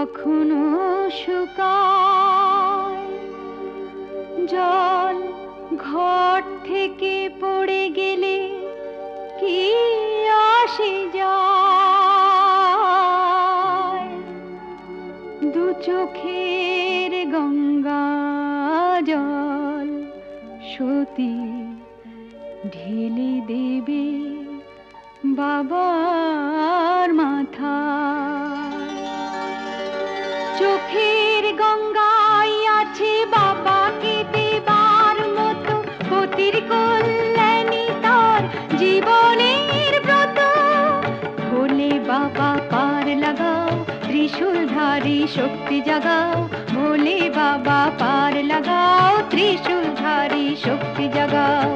কখনো শুকায় জল ঘট থেকে পড়ে গেলে কি আসে যায় দু চোখের গঙ্গা জল সতী ঢেলে দেবে বাবার মাথায় চোখের গঙ্গায় আছে বাবাকে দেবার মতো পতির কল্যাণী তার জীবনের ব্রত ভোলে বাবা পার লাগাও ত্রিশূলধারী শক্তি জাগাও ভোলে বাবা পার লাগাও ত্রিশূলধারী শক্তি জাগাও।